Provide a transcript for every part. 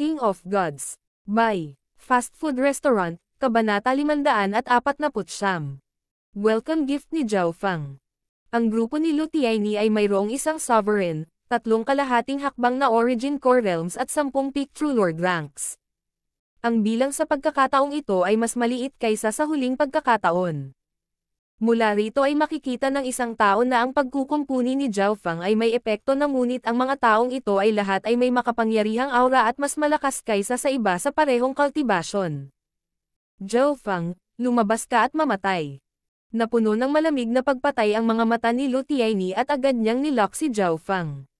King of Gods. By Fast Food Restaurant, Kabanata 549. Welcome gift ni Zhao Fang. Ang grupo ni Lu Tianyi ay mayroong isang sovereign, 3 kalahating hakbang na Origin Core Realms at 10 Peak True Lord ranks. Ang bilang sa pagkakataong ito ay mas maliit kaysa sa huling pagkakataon. Mula rito ay makikita ng isang tao na ang pagkukumpuni ni Zhao Fang ay may epekto na ngunit ang mga taong ito ay lahat ay may makapangyarihang aura at mas malakas kaysa sa iba sa parehong kultibasyon. Zhao Fang, lumabas ka at mamatay. Napuno ng malamig na pagpatay ang mga mata ni Lu Tianyi at agad niyang nilock si Zhao Fang.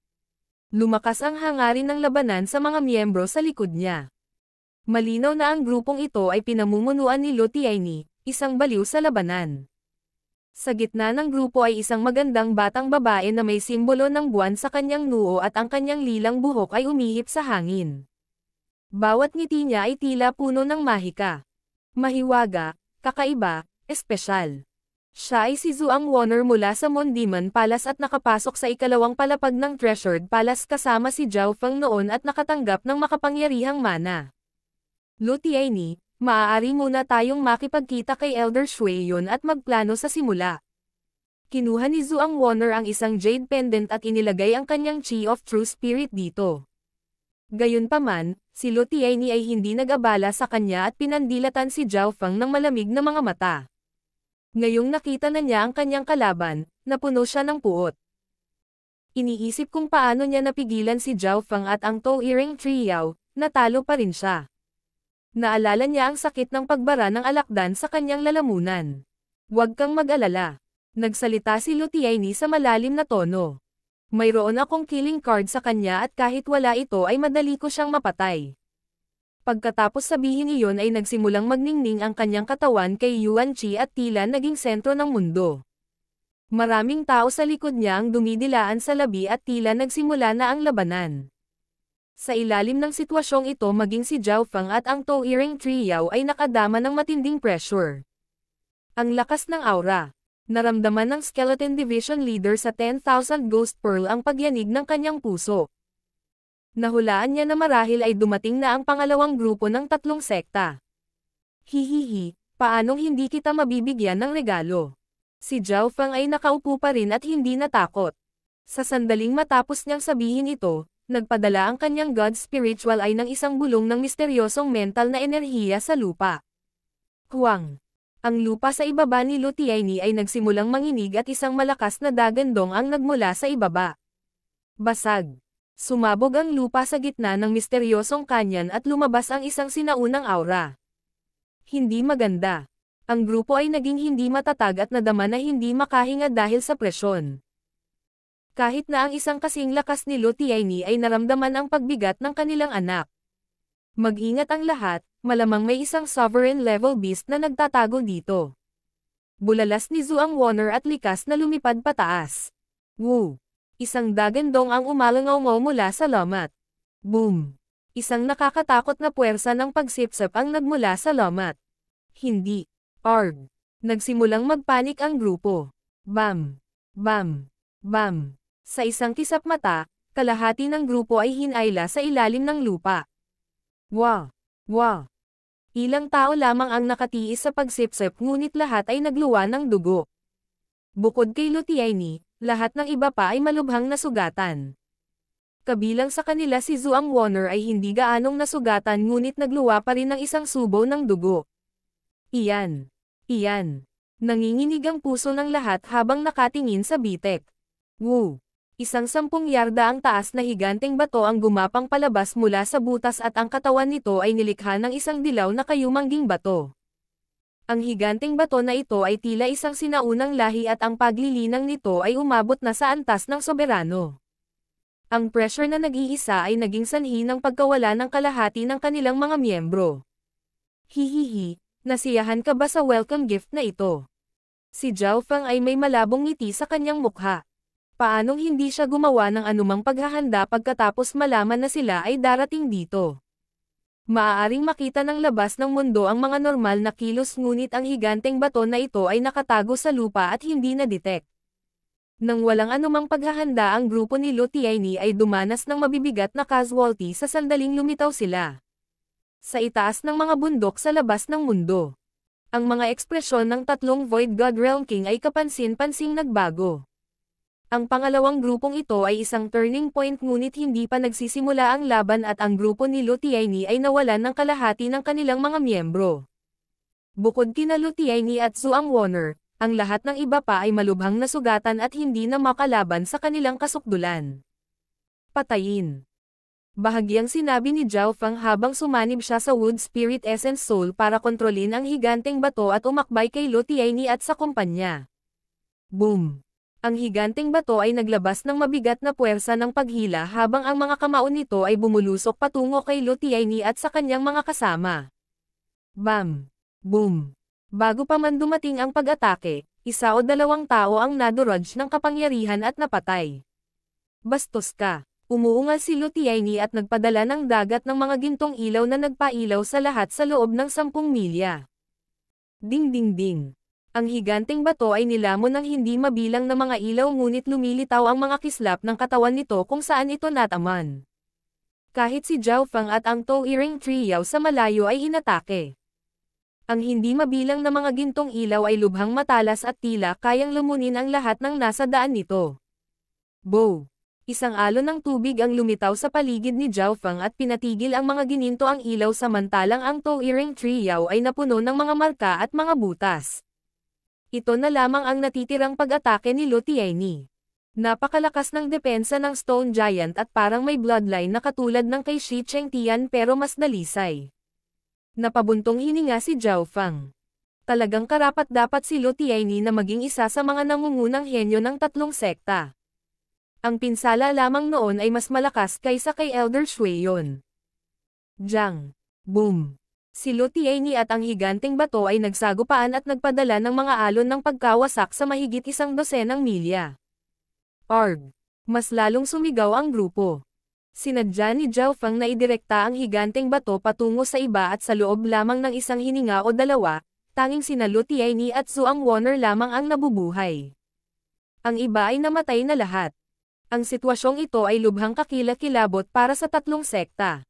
Lumakas ang hangarin ng labanan sa mga miyembro sa likod niya. Malinaw na ang grupong ito ay pinamumunuan ni Lu Tianyi, isang baliw sa labanan. Sa gitna ng grupo ay isang magandang batang babae na may simbolo ng buwan sa kanyang noo at ang kanyang lilang buhok ay umihip sa hangin. Bawat ngiti niya ay tila puno ng mahika. Mahiwaga, kakaiba, espesyal. Siya ay si Zhuang Wonner mula sa Moon Demon Palace at nakapasok sa ikalawang palapag ng Treasured Palace kasama si Zhao Fang noon at nakatanggap ng makapangyarihang mana. Lu Tianyi, maaari muna tayong makipagkita kay Elder Shui Yun at magplano sa simula. Kinuha ni Zhuang Wonner ang isang jade pendant at inilagay ang kanyang Chi of True Spirit dito. Gayunpaman, si Lu Tianyi ay hindi nag-abala sa kanya at pinandilatan si Zhao Fang ng malamig na mga mata. Ngayong nakita na niya ang kanyang kalaban, napuno siya ng puot. Iniisip kung paano niya napigilan si Zhao Fang at ang Toe-Earring Trio, natalo pa rin siya. Naalala niya ang sakit ng pagbara ng alakdan sa kanyang lalamunan. Huwag kang mag-alala. Nagsalita si Lu Tianyi sa malalim na tono. Mayroon akong killing card sa kanya at kahit wala ito ay madali ko siyang mapatay. Pagkatapos sabihin iyon ay nagsimulang magningning ang kanyang katawan kay Yuan Chi at tila naging sentro ng mundo. Maraming tao sa likod niya ang dumidilaan sa labi at tila nagsimula na ang labanan. Sa ilalim ng sitwasyong ito maging si Zhao Fang at ang Toe-Earring Trio ay nakadama ng matinding pressure. Ang lakas ng aura. Naramdaman ng Skeleton Division Leader sa 10,000 Ghost Pearl ang pagyanig ng kanyang puso. Nahulaan niya na marahil ay dumating na ang pangalawang grupo ng 3 sekta. Hihihi, paanong hindi kita mabibigyan ng regalo? Si Zhao Fang ay nakaupo pa rin at hindi natakot. Sa sandaling matapos niyang sabihin ito, nagpadala ang kanyang God Spiritual Eye ng isang bulong ng misteryosong mental na enerhiya sa lupa. Huwang. Ang lupa sa ibaba ni Lu Tianyi ay nagsimulang manginig at isang malakas na dagandong ang nagmula sa ibaba. Basag. Sumabog ang lupa sa gitna ng misteryosong kanyan at lumabas ang isang sinaunang aura. Hindi maganda. Ang grupo ay naging hindi matatag at nadama na hindi makahinga dahil sa presyon. Kahit na ang isang kasing lakas ni Lu Tianyi ay naramdaman ang pagbigat ng kanilang anak. Mag-ingat ang lahat, malamang may isang sovereign level beast na nagtatago dito. Bulalas ni Zhuang Wonner at likas na lumipad pataas. Woo! Isang dagandong ang umalangaw mula sa lomat. Boom! Isang nakakatakot na puwersa ng pagsipsip ang nagmula sa lomat. Hindi. Arg! Nagsimulang magpanik ang grupo. Bam! Bam! Bam! Sa isang kisap mata, kalahati ng grupo ay hinayla sa ilalim ng lupa. Wow! Wow! Ilang tao lamang ang nakatiis sa pagsipsip ngunit lahat ay nagluwa ng dugo. Bukod kay Lu Tianyi, lahat ng iba pa ay malubhang nasugatan. Kabilang sa kanila si Zhuang Wonner ay hindi gaanong nasugatan ngunit nagluwa pa rin ng isang subo ng dugo. Iyan! Iyan! Nanginginig ang puso ng lahat habang nakatingin sa bitek. Woo! Isang 10 yarda ang taas na higanteng bato ang gumapang palabas mula sa butas at ang katawan nito ay nilikha ng isang dilaw na kayumangging bato. Ang higanteng bato na ito ay tila isang sinaunang lahi at ang paglilinang nito ay umabot na sa antas ng soberano. Ang pressure na nag-iisa ay naging sanhi ng pagkawala ng kalahati ng kanilang mga miyembro. Hihihi, nasiyahan ka ba sa welcome gift na ito? Si Zhao Fang ay may malabong ngiti sa kanyang mukha. Paanong hindi siya gumawa ng anumang paghahanda pagkatapos malaman na sila ay darating dito? Maaaring makita ng labas ng mundo ang mga normal na kilos ngunit ang higanteng bato na ito ay nakatago sa lupa at hindi na-detect. Nang walang anumang paghahanda ang grupo ni Lutiaini ay dumanas ng mabibigat na casualty sa sandaling lumitaw sila. Sa itaas ng mga bundok sa labas ng mundo. Ang mga ekspresyon ng tatlong Void God Realm King ay kapansin-pansing nagbago. Ang pangalawang grupong ito ay isang turning point ngunit hindi pa nagsisimula ang laban at ang grupo ni Lutiaini ay nawalan ng kalahati ng kanilang mga miyembro. Bukod kina Lutiaini at Zhuang Wonner, ang lahat ng iba pa ay malubhang nasugatan at hindi na makalaban sa kanilang kasukdulan. Patayin. Bahagyang sinabi ni Zhao Feng habang sumanib siya sa Wood Spirit Essence Soul para kontrolin ang higanteng bato at umakbay kay Lutiaini at sa kumpanya. Boom! Ang higanteng bato ay naglabas ng mabigat na puwersa ng paghila habang ang mga kamao nito ay bumulusok patungo kay Lutiaini at sa kanyang mga kasama. Bam! Boom! Bago pa man dumating ang pag-atake, isa o dalawang tao ang nadurudge ng kapangyarihan at napatay. Bastos ka! Umuungal si Lutiaini at nagpadala ng dagat ng mga gintong ilaw na nagpailaw sa lahat sa loob ng 10 milya. Ding ding ding! Ang higanteng bato ay nilamon ng hindi mabilang na mga ilaw ngunit lumilitaw ang mga kislap ng katawan nito kung saan ito nataman. Kahit si Zhao Feng at ang Tao-Iring Trio sa malayo ay hinatake. Ang hindi mabilang na mga gintong ilaw ay lubhang matalas at tila kayang lumunin ang lahat ng nasa daan nito. Bow! Isang alon ng tubig ang lumitaw sa paligid ni Zhao Feng at pinatigil ang mga gininto ang ilaw samantalang ang Tao-Iring Trio ay napuno ng mga marka at mga butas. Ito na lamang ang natitirang pag-atake ni Lutiaini. Napakalakas ng depensa ng Stone Giant at parang may bloodline na katulad ng kay Shi Chengtian pero mas dalisay. Napabuntong hininga si Zhao Feng. Talagang karapat-dapat si Lutiaini na maging isa sa mga nangungunang henyo ng tatlong sekta. Ang pinsala lamang noon ay mas malakas kaysa kay Elder Shuiyon. Jang. Boom. Si Lutiaini at ang higanteng bato ay nagsagupaan at nagpadala ng mga alon ng pagkawasak sa mahigit 12 milya. Arg. Mas lalong sumigaw ang grupo. Sinadya ni Zhao Feng na idirekta ang higanteng bato patungo sa iba at sa loob lamang ng isang hininga o dalawa, tanging sina Lutiaini at Zhuang Wonner lamang ang nabubuhay. Ang iba ay namatay na lahat. Ang sitwasyong ito ay lubhang kakilakilabot para sa tatlong sekta.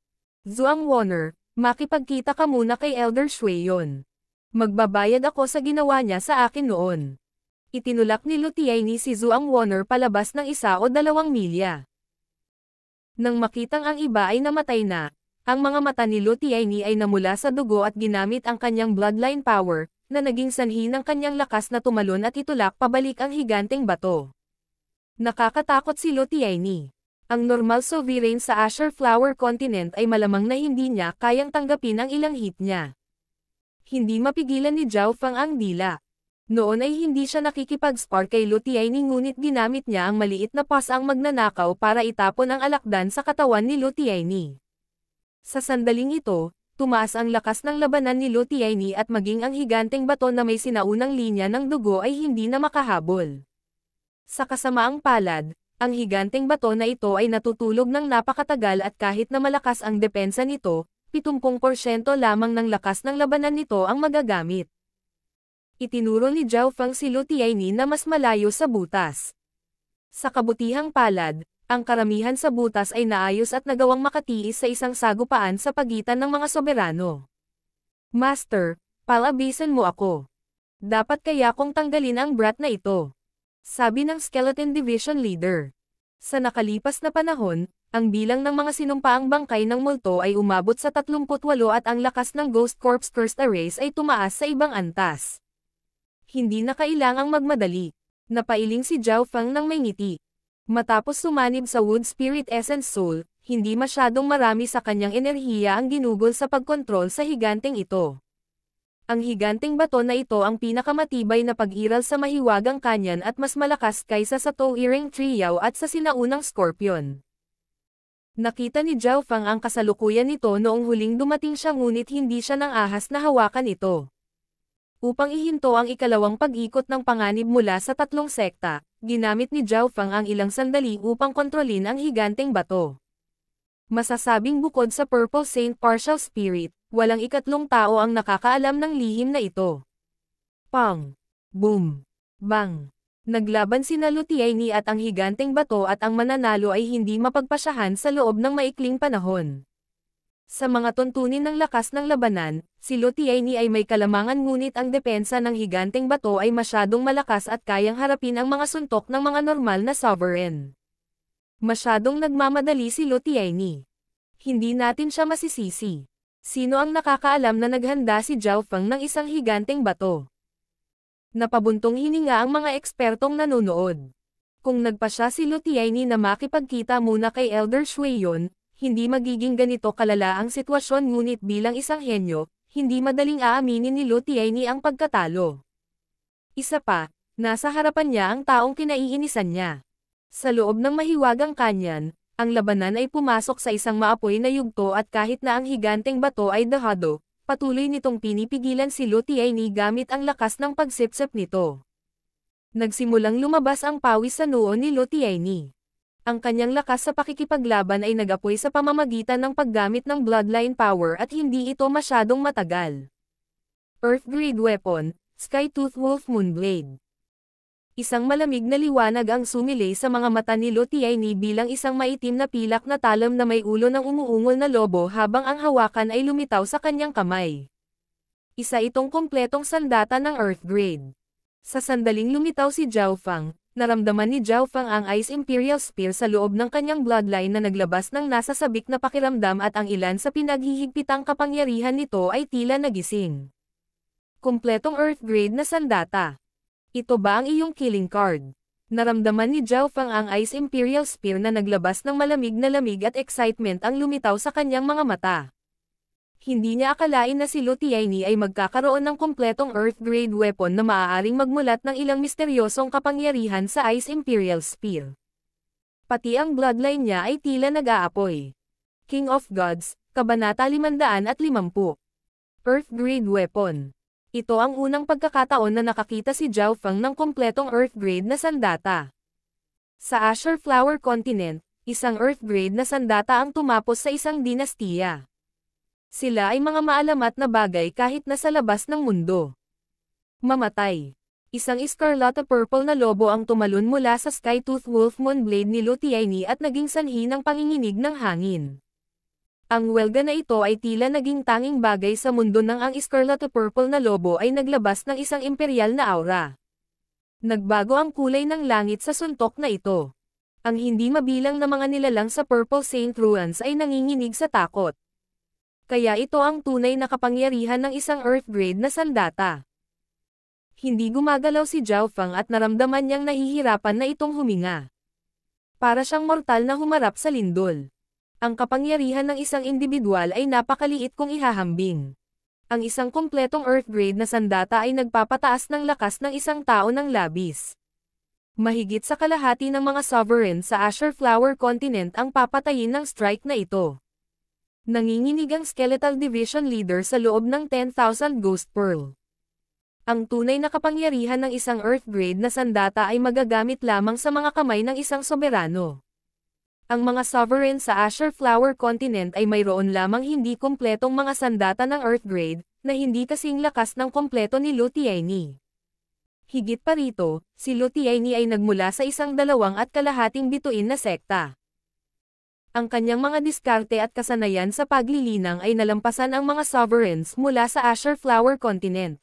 Zhuang Wonner, makipagkita ka muna kay Elder Shuiyon. Magbabayad ako sa ginawa niya sa akin noon. Itinulak ni Lutiaini si Zhuang Wonner palabas ng 1 o 2 milya. Nang makitang ang iba ay namatay na, ang mga mata ni Lutiaini ay namula sa dugo at ginamit ang kanyang bloodline power, na naging sanhi ng kanyang lakas na tumalon at itulak pabalik ang higanteng bato. Nakakatakot si Lutiaini. Ang normal sovereign sa Azure Flower Continent ay malamang na hindi niya kayang tanggapin ang ilang hit niya. Hindi mapigilan ni Zhao Feng ang dila. Noon ay hindi siya nakikipag-spar kay Lutiaini ngunit ginamit niya ang maliit na pasang magnanakaw para itapon ang alakdan sa katawan ni Lutiaini. Sa sandaling ito, tumaas ang lakas ng labanan ni Lutiaini at maging ang higanteng bato na may sinaunang linya ng dugo ay hindi na makahabol. Sa kasamaang palad, ang higanteng bato na ito ay natutulog ng napakatagal at kahit na malakas ang depensa nito, 70% lamang ng lakas ng labanan nito ang magagamit. Itinuro ni Zhao Feng si Lutiaini na mas malayo sa butas. Sa kabutihang palad, ang karamihan sa butas ay naayos at nagawang makatiis sa isang sagupaan sa pagitan ng mga soberano. Master, palabisan mo ako. Dapat kaya kong tanggalin ang brat na ito. Sabi ng Skeleton Division Leader. Sa nakalipas na panahon, ang bilang ng mga sinumpaang bangkay ng multo ay umabot sa 38 at ang lakas ng Ghost Corps Cursed Arrays ay tumaas sa ibang antas. Hindi na kailangang magmadali. Napailing si Zhao Feng ng may ngiti. Matapos sumanib sa Wood Spirit Essence Soul, hindi masyadong marami sa kanyang enerhiya ang ginugol sa pagkontrol sa higanteng ito. Ang higanteng bato na ito ang pinakamatibay na pag-iral sa mahiwagang kanyan at mas malakas kaysa sa Tao-Iring Trio at sa sinaunang Scorpion. Nakita ni Zhao Feng ang kasalukuyan nito noong huling dumating siya ngunit hindi siya nang ahas na hawakan ito. Upang ihinto ang ikalawang pag-ikot ng panganib mula sa tatlong sekta, ginamit ni Zhao Feng ang ilang sandali upang kontrolin ang higanteng bato. Masasabing bukod sa Purple Saint Partial Spirit, walang ikatlong tao ang nakakaalam ng lihim na ito. Pang! Boom! Bang! Naglaban sina Lutiaini at ang higanteng bato at ang mananalo ay hindi mapagpasyahan sa loob ng maikling panahon. Sa mga tuntunin ng lakas ng labanan, si Lutiaini ay may kalamangan ngunit ang depensa ng higanteng bato ay masyadong malakas at kayang harapin ang mga suntok ng mga normal na sovereign. Masyadong nagmamadali si Lutiaini. Hindi natin siya masisisi. Sino ang nakakaalam na naghanda si Zhao Feng ng isang higanteng bato? Napabuntong hininga ang mga ekspertong nanonood. Kung nagpasya si Lutiaini na makipagkita muna kay Elder Shuiyon, hindi magiging ganito kalala ang sitwasyon ngunit bilang isang henyo, hindi madaling aaminin ni Lutiaini ang pagkatalo. Isa pa, nasa harapan niya ang taong kinaiinisan niya. Sa loob ng mahiwagang kanyan, ang labanan ay pumasok sa isang maapoy na yugto at kahit na ang higanteng bato ay dahado, patuloy nitong pinipigilan si Lutiaini gamit ang lakas ng pagsipsip nito. Nagsimulang lumabas ang pawis sa noo ni Lutiaini. Ang kanyang lakas sa pakikipaglaban ay nag-apoy sa pamamagitan ng paggamit ng bloodline power at hindi ito masyadong matagal. Earth Grade Weapon, Skytooth Wolf Moonblade. Isang malamig na liwanag ang sumilay sa mga mata ni Lutiaini bilang isang maitim na pilak na talam na may ulo ng umuungol na lobo habang ang hawakan ay lumitaw sa kanyang kamay. Isa itong kompletong sandata ng Earth Grade. Sa sandaling lumitaw si Zhao Feng, naramdaman ni Zhao Feng ang Ice Imperial Spear sa loob ng kanyang bloodline na naglabas ng nasasabik na pakiramdam at ang ilan sa pinaghihigpitang kapangyarihan nito ay tila nagising. Kompletong Earth Grade na sandata. Ito ba ang iyong killing card? Naramdaman ni Zhao Feng ang Ice Imperial Spear na naglabas ng malamig na lamig at excitement ang lumitaw sa kanyang mga mata. Hindi niya akalain na si Lutiaini ay magkakaroon ng kompletong Earth Grade weapon na maaaring magmulat ng ilang misteryosong kapangyarihan sa Ice Imperial Spear. Pati ang bloodline niya ay tila nag-aapoy. King of Gods, Kabanata 550. Earth Grade Weapon. Ito ang unang pagkakataon na nakakita si Zhao Feng ng kompletong Earth Grade na sandata. Sa Azure Flower Continent, isang Earth Grade na sandata ang tumapos sa isang dinastiya. Sila ay mga maalamat na bagay kahit nasa labas ng mundo. Mamatay. Isang Scarlet Purple na lobo ang tumalon mula sa Skytooth Wolf Moonblade ni Lutiaini at naging sanhi ng panginginig ng hangin. Ang welga na ito ay tila naging tanging bagay sa mundo nang ang Scarlet Purple na lobo ay naglabas ng isang imperial na aura. Nagbago ang kulay ng langit sa suntok na ito. Ang hindi mabilang na mga nilalang sa Purple Saint Ruins ay nanginginig sa takot. Kaya ito ang tunay na kapangyarihan ng isang Earth Grade na sandata. Hindi gumagalaw si Zhao Feng at naramdaman niyang nahihirapan na itong huminga. Para siyang mortal na humarap sa lindol. Ang kapangyarihan ng isang individual ay napakaliit kung ihahambing. Ang isang kompletong Earth Grade na sandata ay nagpapataas ng lakas ng isang tao ng labis. Mahigit sa kalahati ng mga sovereign sa Azure Flower Continent ang papatayin ng strike na ito. Nanginginig ang Skeletal Division Leader sa loob ng 10,000 Ghost Pearl. Ang tunay na kapangyarihan ng isang Earth Grade na sandata ay magagamit lamang sa mga kamay ng isang soberano. Ang mga sovereign sa Azure Flower Continent ay mayroon lamang hindi kompletong mga sandata ng Earth Grade, na hindi kasing lakas ng kompleto ni Lutiaini. Higit pa rito, si Lutiaini ay nagmula sa isang 2.5 bituin na sekta. Ang kanyang mga diskarte at kasanayan sa paglilinang ay nalampasan ang mga sovereigns mula sa Azure Flower Continent.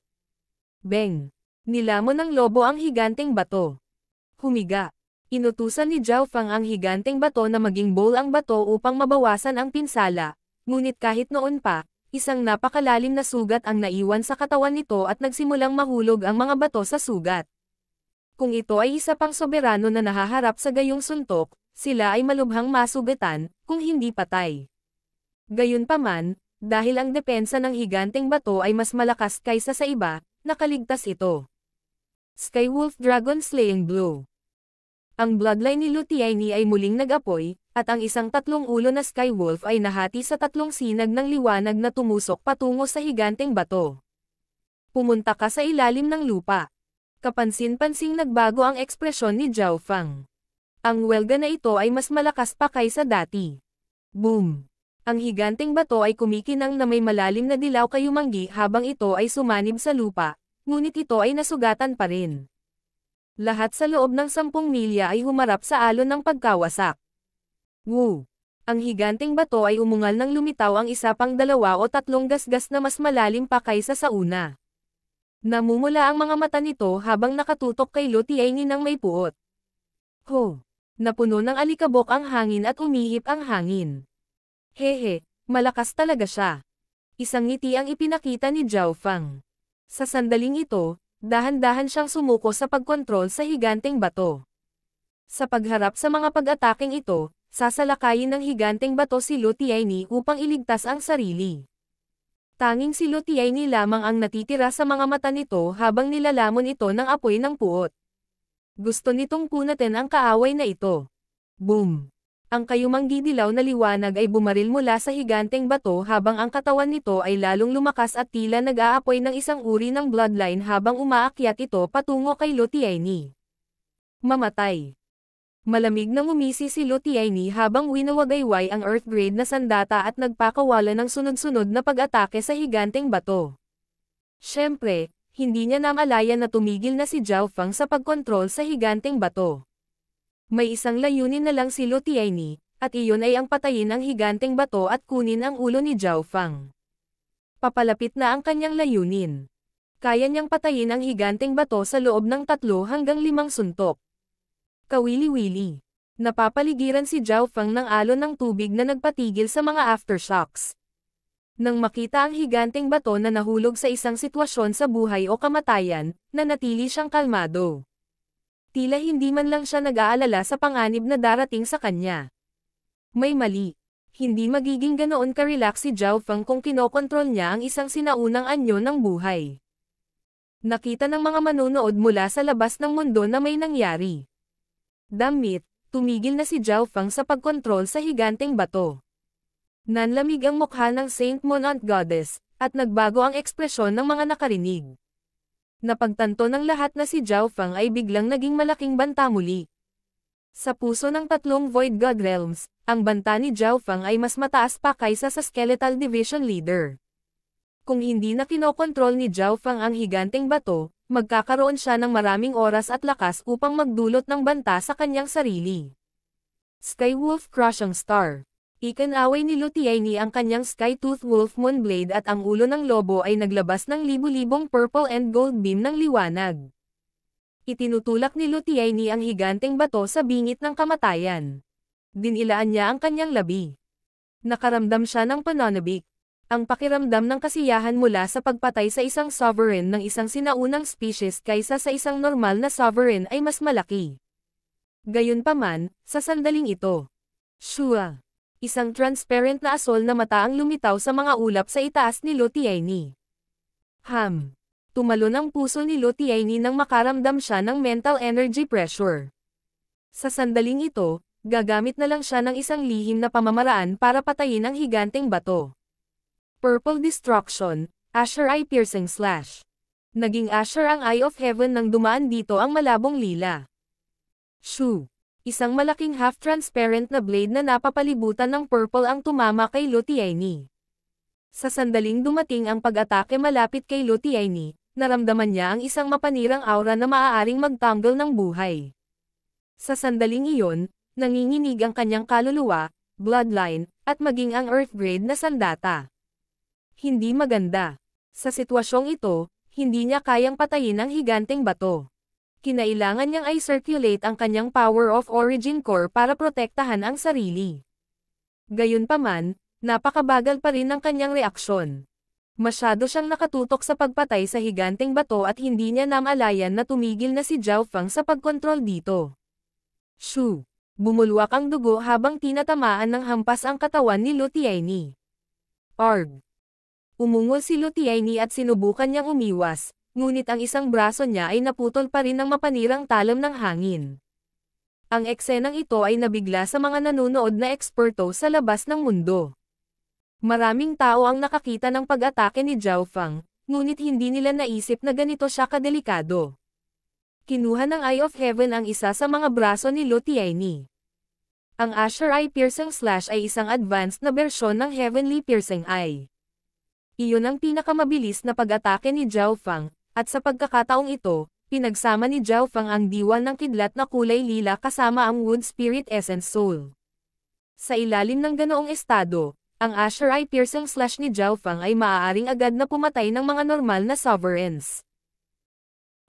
Beng! Nilamon ng lobo ang higanteng bato. Humiga. Inutusan ni Zhao Feng ang higanteng bato na maging bowl ang bato upang mabawasan ang pinsala, ngunit kahit noon pa, isang napakalalim na sugat ang naiwan sa katawan nito at nagsimulang mahulog ang mga bato sa sugat. Kung ito ay isa pang soberano na nahaharap sa gayong suntok, sila ay malubhang masugatan, kung hindi patay. Gayunpaman, dahil ang depensa ng higanteng bato ay mas malakas kaysa sa iba, nakaligtas ito. Skywolf Dragon Slaying Blow. Ang bloodline ni Lutiaini ay muling nag-apoy, at ang isang 3 ulo na Skywolf ay nahati sa 3 sinag ng liwanag na tumusok patungo sa higanteng bato. Pumunta ka sa ilalim ng lupa. Kapansin-pansing nagbago ang ekspresyon ni Zhao Feng. Ang welga na ito ay mas malakas pa kaysa dati. Boom! Ang higanteng bato ay kumikinang na may malalim na dilaw kayumanggi habang ito ay sumanib sa lupa, ngunit ito ay nasugatan pa rin. Lahat sa loob ng 10 milya ay humarap sa alon ng pagkawasak. Woo! Ang higanting bato ay umungal nang lumitaw ang isa pang 2 o 3 gasgas na mas malalim pa kaysa sa una. Namumula ang mga mata nito habang nakatutok kay Lu Tianyi ng may puot. Ho! Napuno ng alikabok ang hangin at umihip ang hangin. Hehe, malakas talaga siya. Isang ngiti ang ipinakita ni Zhao Fang. Sa sandaling ito, dahan-dahan siyang sumuko sa pagkontrol sa higanteng bato. Sa pagharap sa mga pag-ataking ito, sasalakayin ng higanteng bato si Lu Tianyi upang iligtas ang sarili. Tanging si Lu Tianyi lamang ang natitira sa mga mata nito habang nilalamon ito ng apoy ng puot. Gusto nitong punatin ang kaaway na ito. Boom! Ang kayumang didilaw na liwanag ay bumaril mula sa higanteng bato habang ang katawan nito ay lalong lumakas at tila nag-aapoy ng isang uri ng bloodline habang umaakyat ito patungo kay Lu Tianyi. Mamatay! Malamig na ngumisi si Lu Tianyi habang winawagayway ang Earth Grade na sandata at nagpakawala ng sunod-sunod na pag-atake sa higanteng bato. Siyempre, hindi niya namalayan na tumigil na si Zhao Fang sa pagkontrol sa higanteng bato. May isang layunin na lang si Lu Tianyi, at iyon ay ang patayin ang higanteng bato at kunin ang ulo ni Zhao Fang. Papalapit na ang kanyang layunin. Kaya niyang patayin ang higanteng bato sa loob ng 3 hanggang 5 suntok. Kawili-wili. Napapaligiran si Zhao Fang ng alon ng tubig na nagpatigil sa mga aftershocks. Nang makita ang higanteng bato na nahulog sa isang sitwasyon sa buhay o kamatayan, nanatili siyang kalmado. Tila hindi man lang siya nag-aalala sa panganib na darating sa kanya. May mali. Hindi magiging ganoon ka-relax si Zhao Fang kung kinokontrol niya ang isang sinaunang anyo ng buhay. Nakita ng mga manonood mula sa labas ng mundo na may nangyari. Damit, tumigil na si Zhao Fang sa pagkontrol sa higanteng bato. Nanlamig ang mukha ng Saint Monant Goddess, at nagbago ang ekspresyon ng mga nakarinig. Napagtanto ng lahat na si Zhao Fang ay biglang naging malaking banta muli. Sa puso ng 3 Void God Realms, ang banta ni Zhao Fang ay mas mataas pa kaysa sa Skeletal Division Leader. Kung hindi na kinokontrol ni Zhao Fang ang higanteng bato, magkakaroon siya ng maraming oras at lakas upang magdulot ng banta sa kanyang sarili. Skywolf Crushing Star. Ikinaway ni Lu Tianyi ang kanyang Sky-Tooth Wolf Moonblade at ang ulo ng lobo ay naglabas ng libu-libong purple and gold beam ng liwanag. Itinutulak ni Lu Tianyi ang higanteng bato sa bingit ng kamatayan. Dinilaan niya ang kanyang labi. Nakaramdam siya ng pananabik. Ang pakiramdam ng kasiyahan mula sa pagpatay sa isang sovereign ng isang sinaunang species kaysa sa isang normal na sovereign ay mas malaki. Gayunpaman, sa sandaling ito, Shua, isang transparent na asol na mata ang lumitaw sa mga ulap sa itaas ni Lu Tianyi. Tumalon ang puso ni Lu Tianyi nang makaramdam siya ng mental energy pressure. Sa sandaling ito, gagamit na lang siya ng isang lihim na pamamaraan para patayin ang higanteng bato. Purple Destruction, Asher Eye Piercing Slash. Naging Asher ang Eye of Heaven nang dumaan dito ang malabong lila. Shoo! Isang malaking half-transparent na blade na napapalibutan ng purple ang tumama kay Lu Tianyi. Sa sandaling dumating ang pag-atake malapit kay Lu Tianyi, naramdaman niya ang isang mapanirang aura na maaaring magtanggol ng buhay. Sa sandaling iyon, nanginginig ang kanyang kaluluwa, bloodline, at maging ang Earth Grade na sandata. Hindi maganda. Sa sitwasyong ito, hindi niya kayang patayin ang higanteng bato. Kinailangan niyang i-circulate ang kanyang Power of Origin Core para protektahan ang sarili. Gayunpaman, napakabagal pa rin ng kanyang reaksyon. Masyado siyang nakatutok sa pagpatay sa higanteng bato at hindi niya namalayan na tumigil na si Zhao Fang sa pagkontrol dito. Shoo! Bumulwak ang dugo habang tinatamaan ng hampas ang katawan ni Lu Tianyi. Arg! Umungol si Lu Tianyi at sinubukan niyang umiwas, ngunit ang isang braso niya ay naputol pa rin ng mapanirang talon ng hangin. Ang eksenang ito ay nabigla sa mga nanonood na eksperto sa labas ng mundo. Maraming tao ang nakakita ng pag-atake ni Zhao Fang, ngunit hindi nila naisip na ganito siya kadelikado. Kinuha ng Eye of Heaven ang isa sa mga braso ni Lu Tianyi. Ang Asher Eye Piercing Slash ay isang advanced na bersyon ng Heavenly Piercing Eye. Iyon ang pinakamabilis na pag-atake ni Zhao Fang, at sa pagkakataong ito, pinagsama ni Zhao Fang ang diwa ng kidlat na kulay lila kasama ang Wood Spirit Essence Soul. Sa ilalim ng ganoong estado, ang Asher Eye Piercing Slash ni Zhao Fang ay maaaring agad na pumatay ng mga normal na sovereigns.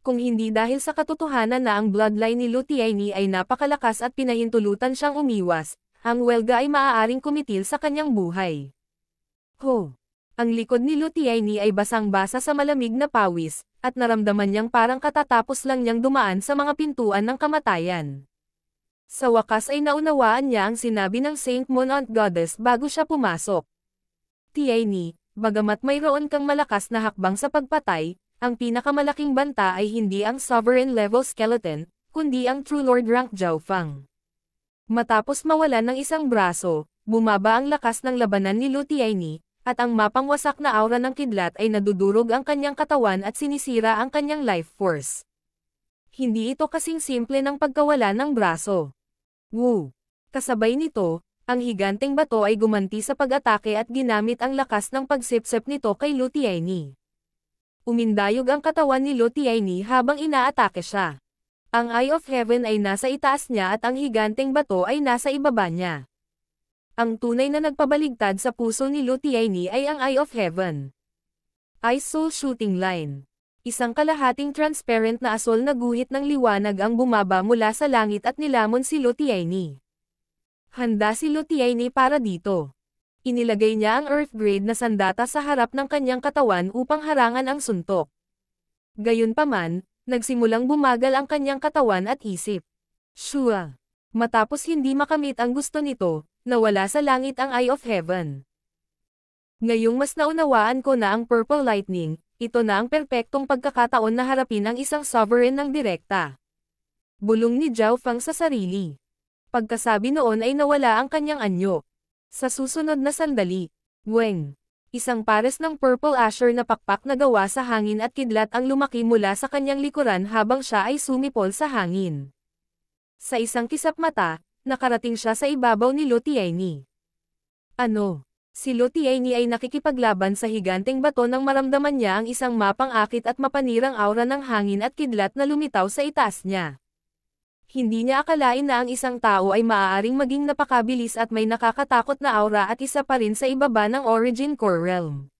Kung hindi dahil sa katotohanan na ang bloodline ni Lu Tianyi ay napakalakas at pinahintulutan siyang umiwas, ang welga ay maaaring kumitil sa kanyang buhay. Ho! Ang likod ni Lu Tianyi ay basang-basa sa malamig na pawis, at naramdaman niyang parang katatapos lang niyang dumaan sa mga pintuan ng kamatayan. Sa wakas ay naunawaan niya ang sinabi ng Saint Monant Goddess bago siya pumasok. Tianyi, bagamat mayroon kang malakas na hakbang sa pagpatay, ang pinakamalaking banta ay hindi ang sovereign level skeleton, kundi ang True Lord rank Zhao Fang. Matapos mawalan ng isang braso, bumaba ang lakas ng labanan ni Lu Tianyi, at ang mapangwasak na aura ng kidlat ay nadudurog ang kanyang katawan at sinisira ang kanyang life force. Hindi ito kasing simple ng pagkawala ng braso. Woo! Kasabay nito, ang higanteng bato ay gumanti sa pag-atake at ginamit ang lakas ng pagsipsip nito kay Lu Tianyi. Umindayog ang katawan ni Lu Tianyi habang inaatake siya. Ang Eye of Heaven ay nasa itaas niya at ang higanteng bato ay nasa ibaba niya. Ang tunay na nagpabaligtad sa puso ni Lu Tianyi ay ang Eye of Heaven. Ice Soul Shooting Line. Isang kalahating transparent na asol na guhit ng liwanag ang bumaba mula sa langit at nilamon si Lu Tianyi. Handa si Lu Tianyi para dito. Inilagay niya ang Earth Grade na sandata sa harap ng kanyang katawan upang harangan ang suntok. Gayunpaman, nagsimulang bumagal ang kanyang katawan at isip. Shua! Matapos hindi makamit ang gusto nito, nawala sa langit ang Eye of Heaven. Ngayong mas naunawaan ko na ang Purple Lightning, ito na ang perpektong pagkakataon na harapin ang isang sovereign ng direkta. Bulong ni Zhao Fang sa sarili. Pagkasabi noon ay nawala ang kanyang anyo. Sa susunod na sandali, Weng! Isang pares ng Purple Asher na pakpak na gawa sa hangin at kidlat ang lumaki mula sa kanyang likuran habang siya ay sumipol sa hangin. Sa isang kisap mata, nakarating siya sa ibabaw ni Lu Tianyi. Ano? Si Lu Tianyi ay nakikipaglaban sa higanteng bato nang maramdaman niya ang isang mapang-akit at mapanirang aura ng hangin at kidlat na lumitaw sa itaas niya. Hindi niya akalain na ang isang tao ay maaaring maging napakabilis at may nakakatakot na aura at isa pa rin sa ibaba ng Origin Core Realm.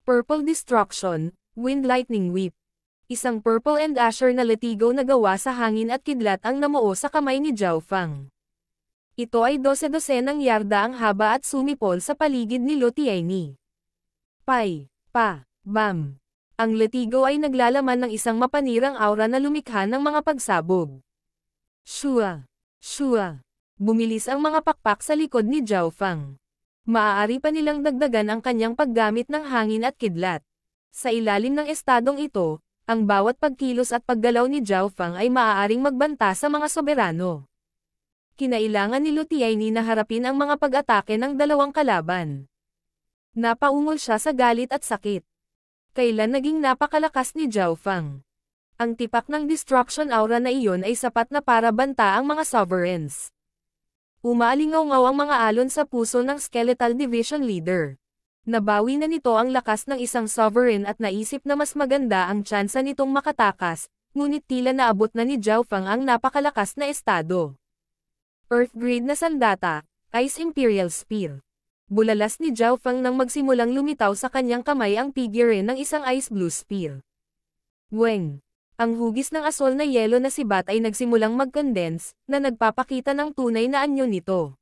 Purple Destruction, Wind Lightning Whip. Isang purple and asher na latigo na gawa sa hangin at kidlat ang namuo sa kamay ni Zhao Fang. Ito ay 12-12 yarda ang haba at sumipol sa paligid ni Lu Tianyi. Bam! Ang latigo ay naglalaman ng isang mapanirang aura na lumikha ng mga pagsabog. Shua! Bumilis ang mga pakpak sa likod ni Zhao Fang. Maaari pa nilang dagdagan ang kanyang paggamit ng hangin at kidlat. Sa ilalim ng estadong ito, ang bawat pagkilos at paggalaw ni Zhao Fang ay maaaring magbanta sa mga soberano. Kinailangan ni Lu Tianyi na harapin ang mga pag-atake ng dalawang kalaban. Napaungol siya sa galit at sakit. Kailan naging napakalakas ni Zhao Fang? Ang tipak ng destruction aura na iyon ay sapat na para banta ang mga sovereigns. Umaalingaw-ngaw ang mga alon sa puso ng Skeletal Division Leader. Nabawi na nito ang lakas ng isang sovereign at naisip na mas maganda ang tsansa nitong makatakas, ngunit tila naabot na ni Zhao Fang ang napakalakas na estado. Earth Grade na sandata, Ice Imperial Spear. Bulalas ni Zhao Fang nang magsimulang lumitaw sa kanyang kamay ang figure ng isang Ice Blue Spear. Weng! Ang hugis ng asol na yelo na sibat ay nagsimulang mag-condense, na nagpapakita ng tunay na anyo nito.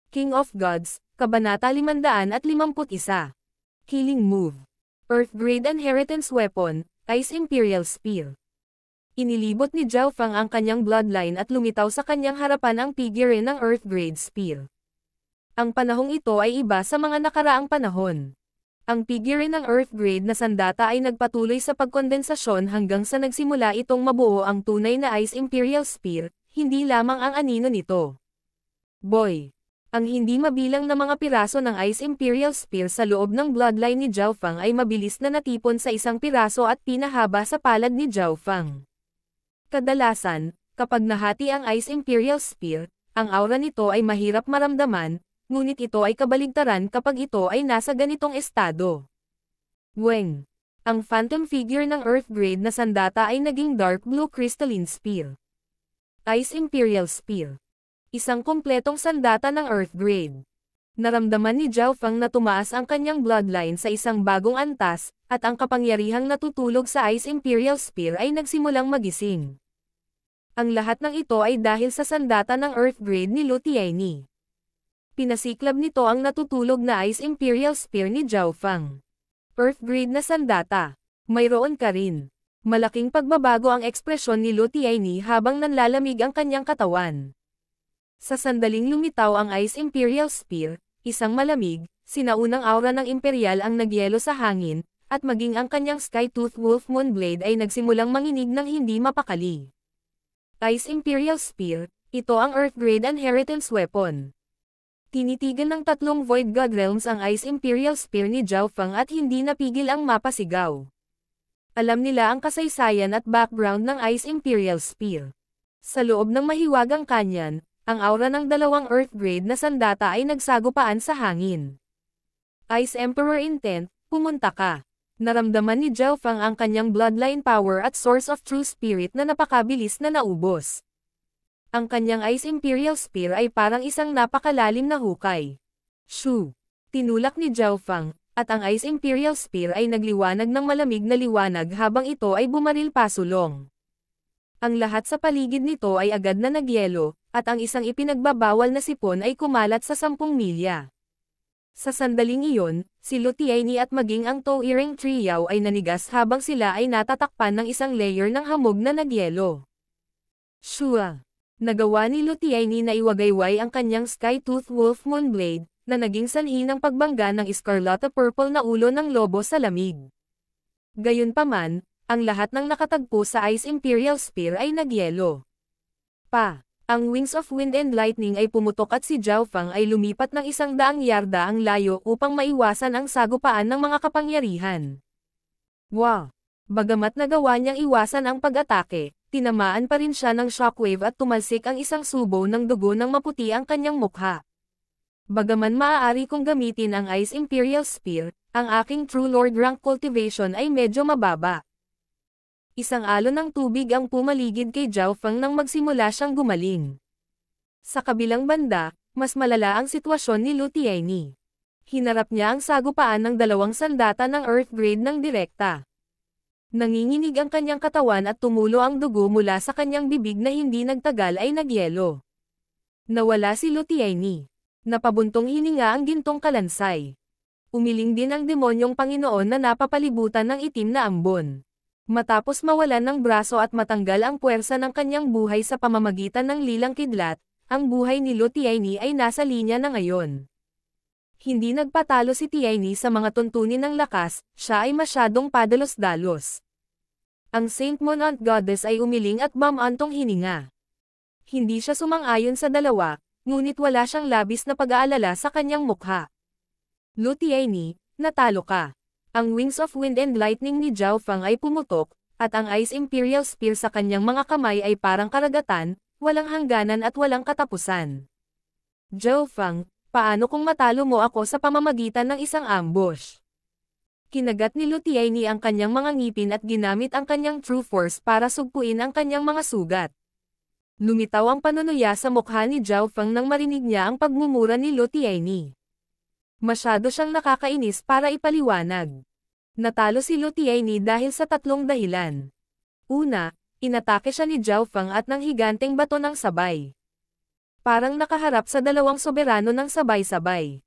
King of Gods, Kabanata 551. Killing Move. Earth Grade Inheritance Weapon, Ice Imperial Spear. Inilibot ni Zhao Fang ang kanyang bloodline at lumitaw sa kanyang harapan ang figure ng Earth Grade Spear. Ang panahong ito ay iba sa mga nakaraang panahon. Ang figure ng Earth Grade na sandata ay nagpatuloy sa pagkondensasyon hanggang sa nagsimula itong mabuo ang tunay na Ice Imperial Spear, hindi lamang ang anino nito. Boy! Ang hindi mabilang na mga piraso ng Ice Imperial Spear sa loob ng bloodline ni Zhao Fang ay mabilis na natipon sa isang piraso at pinahaba sa palad ni Zhao Fang. Kadalasan, kapag nahati ang Ice Imperial Spear, ang aura nito ay mahirap maramdaman, ngunit ito ay kabaligtaran kapag ito ay nasa ganitong estado. Weng! Ang phantom figure ng Earth grade na sandata ay naging dark blue crystalline spear. Ice Imperial Spear. Isang kumpletong sandata ng Earth grade. Naramdaman ni Zhao Feng na tumaas ang kanyang bloodline sa isang bagong antas, at ang kapangyarihang natutulog sa Ice Imperial Spear ay nagsimulang magising. Ang lahat ng ito ay dahil sa sandata ng Earth grade ni Lu Tianyi. Pinasiklab nito ang natutulog na Ice Imperial Spear ni Zhao Feng. Earth grade na sandata. Mayroon ka rin. Malaking pagbabago ang ekspresyon ni Lu Tianyi habang nanlalamig ang kanyang katawan. Sa sandaling lumitaw ang Ice Imperial Spear, isang malamig, sinaunang aura ng imperial ang nagyelo sa hangin, at maging ang kanyang Sky-Tooth Wolf Moonblade ay nagsimulang manginig ng hindi mapakali. Ice Imperial Spear, ito ang Earth Grade Inheritance Weapon. Tinitigan ng tatlong Void God Realms ang Ice Imperial Spear ni Zhao Feng at hindi napigil ang mapasigaw. Alam nila ang kasaysayan at background ng Ice Imperial Spear. Sa loob ng mahiwagang kanyan, ang aura ng dalawang Earth grade na sandata ay nagsagupaan sa hangin. Ice Emperor Intent, pumunta ka. Naramdaman ni Zhao Feng ang kanyang bloodline power at source of true spirit na napakabilis na naubos. Ang kanyang Ice Imperial Spear ay parang isang napakalalim na hukay. Shoo! Tinulak ni Zhao Feng, at ang Ice Imperial Spear ay nagliwanag ng malamig na liwanag habang ito ay bumaril pasulong. Ang lahat sa paligid nito ay agad na nagyelo, at ang isang ipinagbabawal na sipon ay kumalat sa 10 milya. Sa sandaling iyon, si Lu Tianyi at maging ang Tao-Earing Trio ay nanigas habang sila ay natatakpan ng isang layer ng hamog na nagyelo. Shua! Nagawa ni Lu Tianyi na iwagayway ang kanyang Sky-Tooth Wolf Moonblade, na naging sanhi ng pagbangga ng Escarlata Purple na ulo ng lobo sa lamig. Gayunpaman, ang lahat ng nakatagpo sa Ice Imperial Spear ay nagyelo. Ang Wings of Wind and Lightning ay pumutok at si Zhao Feng ay lumipat ng 100 yarda ang layo upang maiwasan ang sagupaan ng mga kapangyarihan. Wow! Bagamat nagawa niyang iwasan ang pag-atake, tinamaan pa rin siya ng shockwave at tumalsik ang isang subo ng dugo ng maputi ang kanyang mukha. Bagaman maaari kong gamitin ang Ice Imperial Spear, ang aking True Lord rank cultivation ay medyo mababa. Isang alon ng tubig ang pumaligid kay Zhao Feng nang magsimula siyang gumaling. Sa kabilang banda, mas malala ang sitwasyon ni Lu Tianyi. Hinarap niya ang sagupaan ng dalawang sandata ng Earth grade ng direkta. Nanginginig ang kanyang katawan at tumulo ang dugo mula sa kanyang bibig na hindi nagtagal ay nagyelo. Nawala si Lu Tianyi. Napabuntong hininga ang gintong kalansay. Umiling din ang demonyong Panginoon na napapalibutan ng itim na ambon. Matapos mawalan ng braso at matanggal ang puwersa ng kanyang buhay sa pamamagitan ng lilang kidlat, ang buhay ni Lu Tianyi ay nasa linya na ngayon. Hindi nagpatalo si Tianyi sa mga tuntunin ng lakas, siya ay masyadong padalos-dalos. Ang Saint Monant Goddess ay umiling at bamantong hininga. Hindi siya sumang-ayon sa dalawa, ngunit wala siyang labis na pag-aalala sa kanyang mukha. Lu Tianyi, natalo ka. Ang Wings of Wind and Lightning ni Zhao Feng ay pumutok, at ang Ice Imperial Spear sa kanyang mga kamay ay parang karagatan, walang hangganan at walang katapusan. Zhao Feng, paano kung matalo mo ako sa pamamagitan ng isang ambush? Kinagat ni Lu Tianyi ang kanyang mga ngipin at ginamit ang kanyang True Force para sugpuin ang kanyang mga sugat. Lumitaw ang panunuya sa mukha ni Zhao Feng nang marinig niya ang pagmumura ni Lu Tianyi. Masyado siyang nakakainis para ipaliwanag. Natalo si Lu Tianyi dahil sa 3 dahilan. Una, inatake siya ni Zhao Feng at ng higanteng bato ng sabay. Parang nakaharap sa dalawang soberano ng sabay-sabay.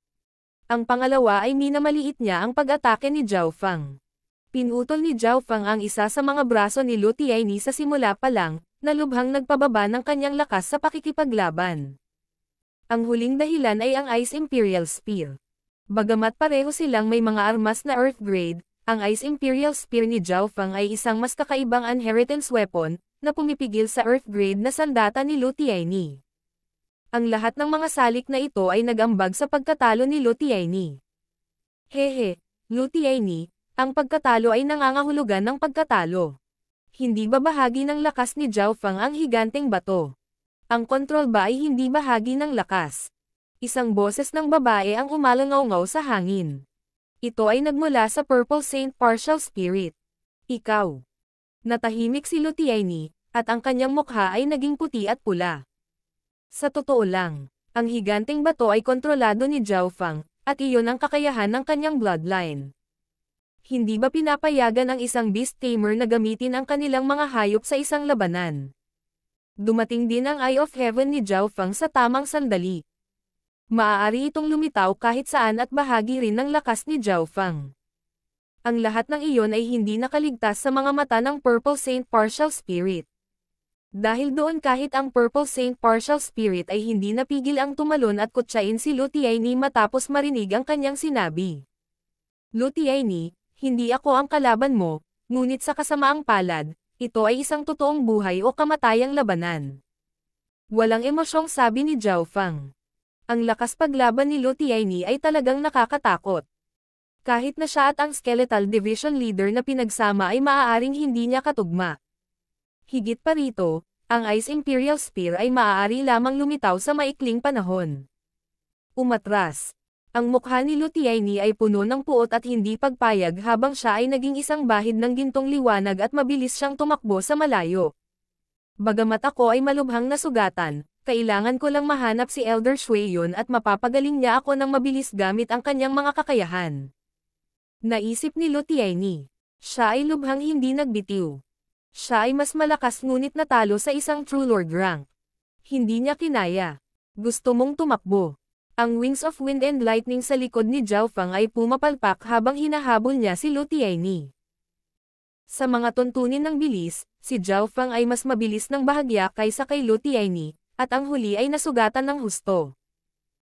Ang pangalawa ay minamaliit niya ang pag-atake ni Zhao Feng. Pinutol ni Zhao Feng ang isa sa mga braso ni Lu Tianyi sa simula pa lang, na lubhang nagpababa ng kanyang lakas sa pakikipaglaban. Ang huling dahilan ay ang Ice Imperial Spear. Bagamat pareho silang may mga armas na Earth grade, ang Ice Imperial Spear ni Zhao Feng ay isang mas kakaibang inheritance weapon, na pumipigil sa Earth grade na sandata ni Lu Tianyi. Ang lahat ng mga salik na ito ay nag-ambag sa pagkatalo ni Lu Tianyi. Hehe, Lu Tianyi, ang pagkatalo ay nangangahulugan ng pagkatalo. Hindi ba bahagi ng lakas ni Zhao Feng ang higanteng bato? Ang kontrol ba ay hindi bahagi ng lakas? Isang boses ng babae ang umalangaw-ngaw sa hangin. Ito ay nagmula sa Purple Saint Partial Spirit. Ikaw. Natahimik si Lutiaini, at ang kanyang mukha ay naging puti at pula. Sa totoo lang, ang higanteng bato ay kontrolado ni Zhao Fang, at iyon ang kakayahan ng kanyang bloodline. Hindi ba pinapayagan ang isang beast tamer na gamitin ang kanilang mga hayop sa isang labanan? Dumating din ang Eye of Heaven ni Zhao Fang sa tamang sandali. Maaari itong lumitaw kahit saan at bahagi rin ng lakas ni Zhao Fang. Ang lahat ng iyon ay hindi nakaligtas sa mga mata ng Purple Saint Partial Spirit. Dahil doon kahit ang Purple Saint Partial Spirit ay hindi napigil ang tumalon at kutsain si Lutiaini matapos marinig ang kanyang sinabi. Lutiaini, hindi ako ang kalaban mo, ngunit sa kasamaang palad, ito ay isang totoong buhay o kamatayang labanan. Walang emosyong sabi ni Zhao Fang. Ang lakas paglaban ni Lutiaini ay talagang nakakatakot. Kahit na siya at ang Skeletal Division Leader na pinagsama ay maaaring hindi niya katugma. Higit pa rito, ang Ice Imperial Spear ay maaari lamang lumitaw sa maikling panahon. Umatras. Ang mukha ni Lutiaini ay puno ng puot at hindi pagpayag habang siya ay naging isang bahid ng gintong liwanag at mabilis siyang tumakbo sa malayo. Bagamat ako ay malubhang nasugatan, kailangan ko lang mahanap si Elder Shueyon at mapapagaling niya ako ng mabilis gamit ang kanyang mga kakayahan. Naisip ni Lutiaini. Siya ay lubhang hindi nagbitiw. Siya ay mas malakas ngunit natalo sa isang True Lord rank. Hindi niya kinaya. Gusto mong tumakbo. Ang Wings of Wind and Lightning sa likod ni Zhao Fang ay pumapalpak habang hinahabol niya si Lutiaini. Sa mga tuntunin ng bilis, si Zhao Fang ay mas mabilis ng bahagya kaysa kay Lutiaini, at ang huli ay nasugatan ng husto.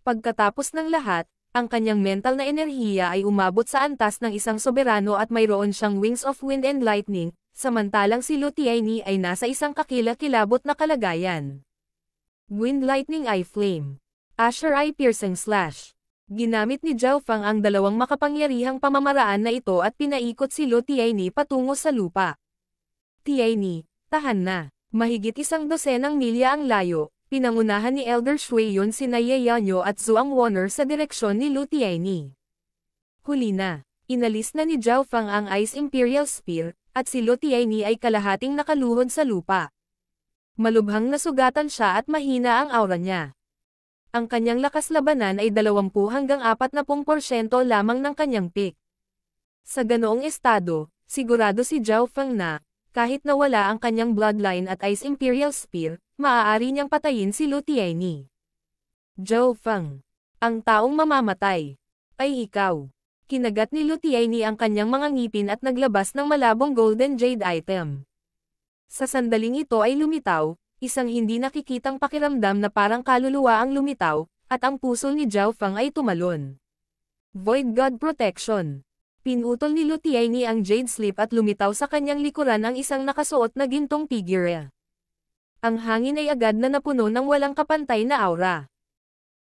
Pagkatapos ng lahat, ang kanyang mental na enerhiya ay umabot sa antas ng isang soberano at mayroon siyang Wings of Wind and Lightning, samantalang si Lutiaini ay nasa isang kakilakilabot na kalagayan. Wind Lightning Eye Flame. Asher Eye Piercing Slash. Ginamit ni Zhao Fang ang dalawang makapangyarihang pamamaraan na ito at pinaikot si Lutiaini patungo sa lupa. Tiaini, tahan na. Mahigit 100 milya ang layo, pinangunahan ni Elder Shueyon sina Ye Yanyo at Zhuang Wonner sa direksyon ni Lutiaini. Huli na, inalis na ni Zhao Fang ang Ice Imperial Spear, at si Lutiaini ay kalahating nakaluhod sa lupa. Malubhang nasugatan siya at mahina ang aura niya. Ang kanyang lakas labanan ay 20 hanggang 40% lamang ng kanyang peak. Sa ganoong estado, sigurado si Zhao Fang na, kahit nawala ang kanyang bloodline at Ice Imperial Spear, maaari niyang patayin si Lutiaini. Zhao Fang. Ang taong mamamatay. Ay ikaw. Kinagat ni Lutiaini ang kanyang mga ngipin at naglabas ng malabong golden jade item. Sa sandaling ito ay lumitaw, isang hindi nakikitang pakiramdam na parang kaluluwa ang lumitaw, at ang puso ni Zhao Fang ay tumalon. Void God Protection. Pinutol ni Lutiaini ang Jade Slip at lumitaw sa kanyang likuran ang isang nakasuot na gintong figure. Ang hangin ay agad na napuno ng walang kapantay na aura.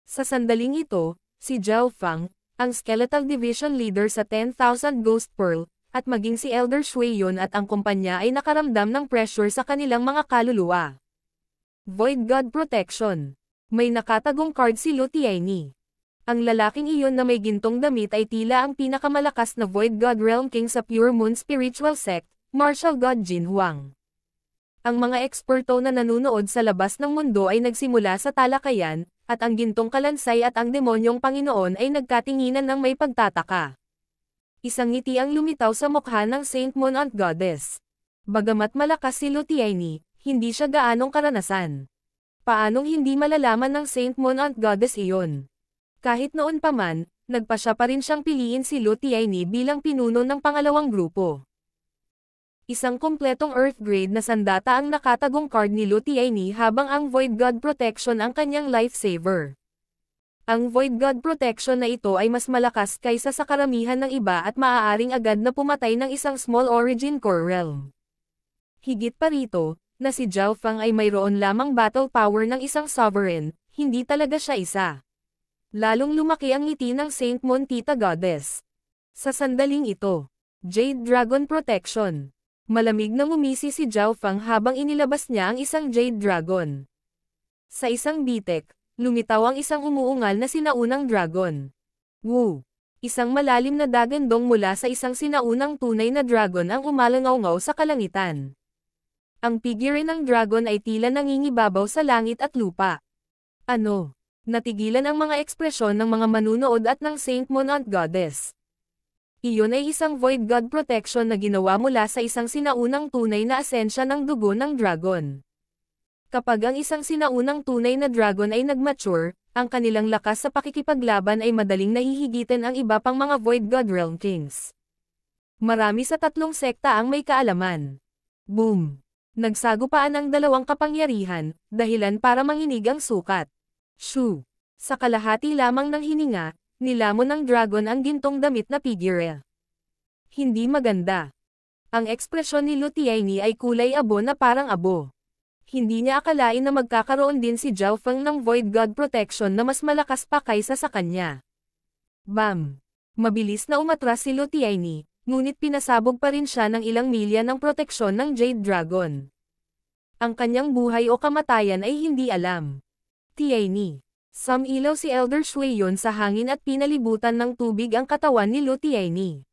Sa sandaling ito, si Zhao Fang, ang Skeletal Division Leader sa 10,000 Ghost Pearl, at maging si Elder Shueyon at ang kumpanya ay nakaramdam ng pressure sa kanilang mga kaluluwa. Void God Protection. May nakatagong card si Lutiaini. Ang lalaking iyon na may gintong damit ay tila ang pinakamalakas na Void God Realm King sa Pure Moon Spiritual Sect, Martial God Jin Huang. Ang mga eksperto na nanunood sa labas ng mundo ay nagsimula sa talakayan, at ang gintong kalansay at ang demonyong Panginoon ay nagkatinginan ng may pagtataka. Isang ngiti ang lumitaw sa mukha ng Saint Monant Goddess. Bagamat malakas si Lutiaini, hindi siya gaanong karanasan. Paanong hindi malalaman ng Saint Monant Goddess iyon? Kahit noon pa man, nagpa siya pa rin siyang piliin si Lutiaini bilang pinuno ng pangalawang grupo. Isang kumpletong Earth Grade na sandata ang nakatagong card ni Lutiaini habang ang Void God Protection ang kanyang lifesaver. Ang Void God Protection na ito ay mas malakas kaysa sa karamihan ng iba at maaaring agad na pumatay ng isang Small Origin Core Realm. Higit pa rito, na si Zhao Fang ay mayroon lamang battle power ng isang sovereign, hindi talaga siya isa. Lalong lumaki ang ngiti ng Saint Montita Goddess. Sa sandaling ito, Jade Dragon Protection. Malamig na ngumisi si Zhao Fang habang inilabas niya ang isang Jade Dragon. Sa isang bitek, lumitaw ang isang umuungal na sinaunang dragon. Woo! Isang malalim na dagandong mula sa isang sinaunang tunay na dragon ang umalangaw-ngaw sa kalangitan. Ang figure ng dragon ay tila nangingibabaw sa langit at lupa. Ano? Natigilan ang mga ekspresyon ng mga manunood at ng Saint Monant Goddess. Iyon ay isang void god protection na ginawa mula sa isang sinaunang tunay na asensya ng dugo ng dragon. Kapag ang isang sinaunang tunay na dragon ay nagmature, ang kanilang lakas sa pakikipaglaban ay madaling nahihigitan ang iba pang mga void god realm kings. Marami sa tatlong sekta ang may kaalaman. Boom! Nagsagupaan ang dalawang kapangyarihan, dahilan para manginig ang sukat. Shoo! Sa kalahati lamang ng hininga, nilamon ng dragon ang gintong damit na figure. Hindi maganda. Ang ekspresyon ni Lutiaini ay kulay abo na parang abo. Hindi niya akalain na magkakaroon din si Zhao Feng ng Void God Protection na mas malakas pa kaysa sa kanya. Bam! Mabilis na umatras si Lutiaini, ngunit pinasabog pa rin siya ng ilang milya ng proteksyon ng Jade Dragon. Ang kanyang buhay o kamatayan ay hindi alam. Tiaini. Sumilaw si Elder Shuiyon sa hangin at pinalibutan ng tubig ang katawan ni Lutiaini.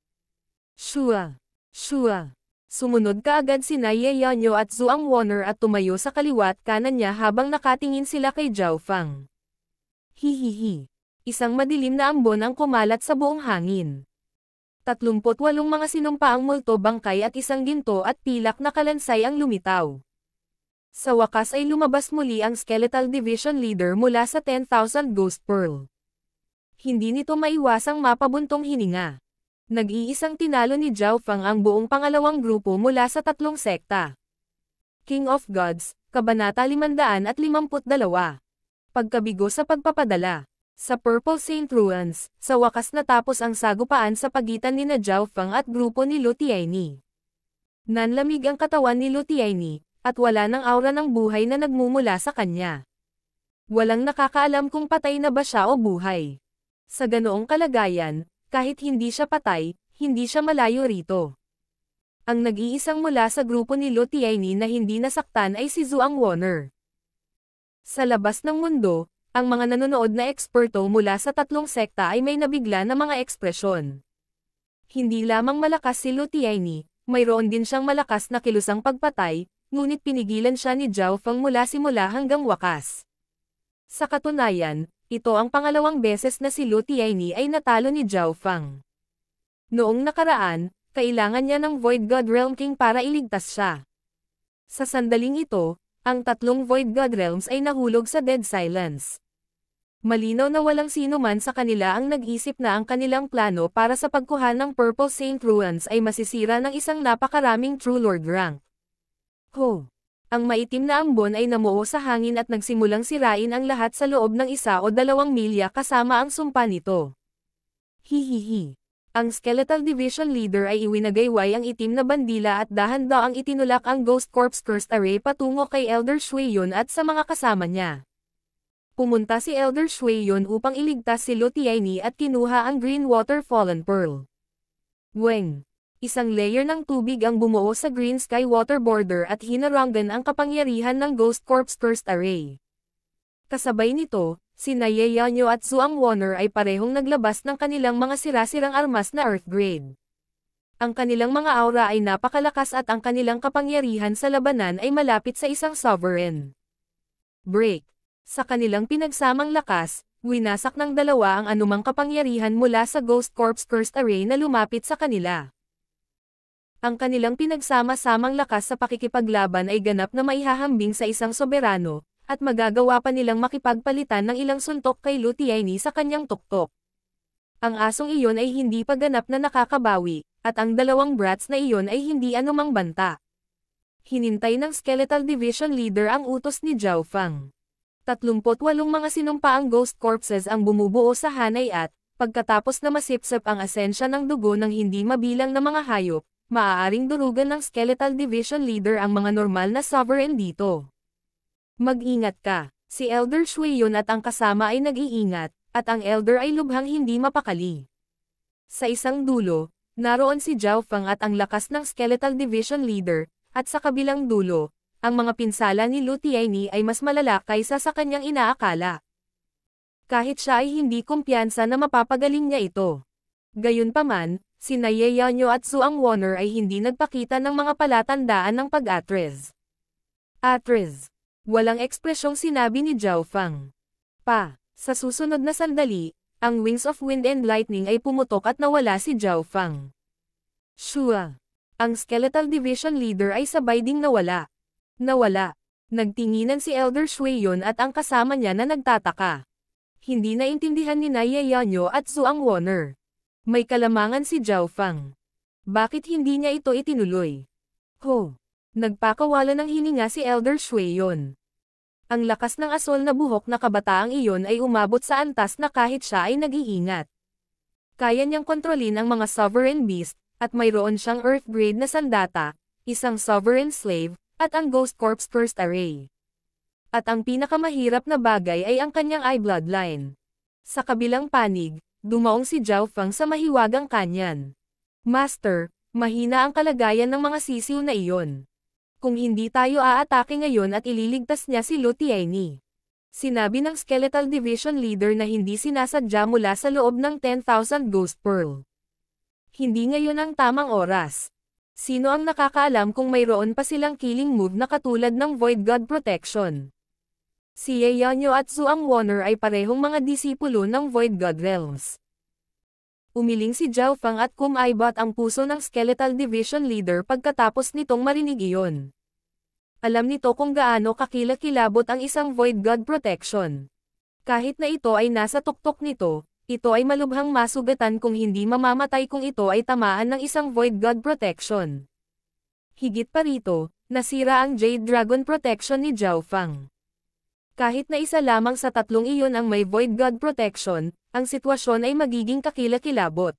Shua! Shua! Sumunod kaagad si Ye Yanyo at Zhuang Wonner at tumayo sa kaliwat kanan niya habang nakatingin sila kay Zhao Feng. Hihihi. Isang madilim na ambon ang kumalat sa buong hangin. 38 mga sinumpaang multo bangkay at isang ginto at pilak na kalansay ang lumitaw. Sa wakas ay lumabas muli ang Skeletal Division Leader mula sa 10,000 Ghost Pearl. Hindi nito maiwasang mapabuntong hininga. Nag-iisang tinalo ni Zhao Feng ang buong pangalawang grupo mula sa tatlong sekta. King of Gods, Kabanata 552. Pagkabigo sa pagpapadala. Sa Purple Saint Ruins, sa wakas natapos ang sagupaan sa pagitan ni Zhao Feng at grupo ni Lutiaini. Nanlamig ang katawan ni Lutiaini, at wala ng aura ng buhay na nagmumula sa kanya. Walang nakakaalam kung patay na ba siya o buhay. Sa ganoong kalagayan, kahit hindi siya patay, hindi siya malayo rito. Ang nag-iisang mula sa grupo ni Lutiaini na hindi nasaktan ay si Zhuang Wonner. Sa labas ng mundo, ang mga nanonood na eksperto mula sa tatlong sekta ay may nabigla na mga ekspresyon. Hindi lamang malakas si Lutiaini, mayroon din siyang malakas na kilusang pagpatay, ngunit pinigilan siya ni Zhao Feng mula simula hanggang wakas. Sa katunayan, ito ang pangalawang beses na si Lutiaini ay natalo ni Zhao Feng. Noong nakaraan, kailangan niya ng Void God Realm King para iligtas siya. Sa sandaling ito, ang tatlong Void God Realms ay nahulog sa dead silence. Malinaw na walang sino man sa kanila ang nag-isip na ang kanilang plano para sa pagkuha ng Purple Saint Ruins ay masisira ng isang napakaraming True Lord rank. Ho! Ang maitim na ambon ay namuo sa hangin at nagsimulang sirain ang lahat sa loob ng 1 o 2 milya kasama ang sumpa nito. Hihihi! Ang Skeletal Division Leader ay iwinagayway ang itim na bandila at dahan-daang itinulak ang Ghost Corpse Cursed Array patungo kay Elder Shuiyon at sa mga kasama niya. Pumunta si Elder Shuiyon upang iligtas si Lutiaini at kinuha ang Green Water Fallen Pearl. Weng! Isang layer ng tubig ang bumuo sa Green Sky Water Border at hinarangan ang kapangyarihan ng Ghost Corpse Cursed Array. Kasabay nito, si Ye Yanyo at Zhuang Wonner ay parehong naglabas ng kanilang mga sira-sirang armas na Earth Grade. Ang kanilang mga aura ay napakalakas at ang kanilang kapangyarihan sa labanan ay malapit sa isang sovereign. Break. Sa kanilang pinagsamang lakas, winasak ng dalawa ang anumang kapangyarihan mula sa Ghost Corpse Cursed Array na lumapit sa kanila. Ang kanilang pinagsama-samang lakas sa pakikipaglaban ay ganap na maihahambing sa isang soberano, at magagawa pa nilang makipagpalitan ng ilang suntok kay Lutiaini sa kanyang tuktok. Ang asong iyon ay hindi pa ganap na nakakabawi, at ang dalawang brats na iyon ay hindi anumang banta. Hinintay ng Skeletal Division Leader ang utos ni Zhao Feng. 38 mga sinumpaang Ghost Corpses ang bumubuo sa hanay at, pagkatapos na masipsip ang asensya ng dugo ng hindi mabilang na mga hayop, maaaring durugan ng Skeletal Division Leader ang mga normal na sovereign dito. Mag-ingat ka, si Elder Shuiyon at ang kasama ay nag-iingat, at ang Elder ay lubhang hindi mapakali. Sa isang dulo, naroon si Zhao Feng at ang lakas ng Skeletal Division Leader, at sa kabilang dulo, ang mga pinsala ni Lutiaini ay mas malala kaysa sa kanyang inaakala. Kahit siya ay hindi kumpiyansa na mapapagaling niya ito. Gayunpaman, sina Ye Yanyo at Zhuang Wonner ay hindi nagpakita ng mga palatandaan ng pag-atres. Atres. Walang ekspresyong sinabi ni Zhao Fang. Sa susunod na sandali, ang Wings of Wind and Lightning ay pumutok at nawala si Zhao Fang. Shua. Ang Skeletal Division Leader ay sabay ding nawala. Nagtinginan si Elder Shuiyon at ang kasama niya na nagtataka. Hindi naintindihan ni Ye Yanyo at Zhuang Wonner. May kalamangan si Zhao Fang. Bakit hindi niya ito itinuloy? Nagpakawala ng hininga si Elder Shuiyon. Ang lakas ng asol na buhok na kabataang iyon ay umabot sa antas na kahit siya ay nag-iingat. Kaya niyang kontrolin ang mga Sovereign Beast, at mayroon siyang Earth Grade na sandata, isang Sovereign Slave, at ang Ghost Corps First Array. At ang pinakamahirap na bagay ay ang kanyang eye bloodline. Sa kabilang panig, dumaong si Zhao Fang sa mahiwagang kanyan. Master, mahina ang kalagayan ng mga sisiw na iyon. Kung hindi tayo aatake ngayon at ililigtas niya si Lu Tianyi. Sinabi ng Skeletal Division Leader na hindi sinasadya mula sa loob ng 10,000 Ghost Pearl. Hindi ngayon ang tamang oras. Sino ang nakakaalam kung mayroon pa silang killing move na katulad ng Void God Protection? Si Ye Yanyo at Zhuang Wonner ay parehong mga disipulo ng Void God Realms. Umiling si Zhao Fang at kumaibot ang puso ng Skeletal Division Leader pagkatapos nitong marinig iyon. Alam nito kung gaano kakilakilabot ang isang Void God Protection. Kahit na ito ay nasa tuktok nito, ito ay malubhang masugatan kung hindi mamamatay kung ito ay tamaan ng isang Void God Protection. Higit pa rito, nasira ang Jade Dragon Protection ni Zhao Fang. Kahit na isa lamang sa tatlong iyon ang may Void God Protection, ang sitwasyon ay magiging kakilakilabot.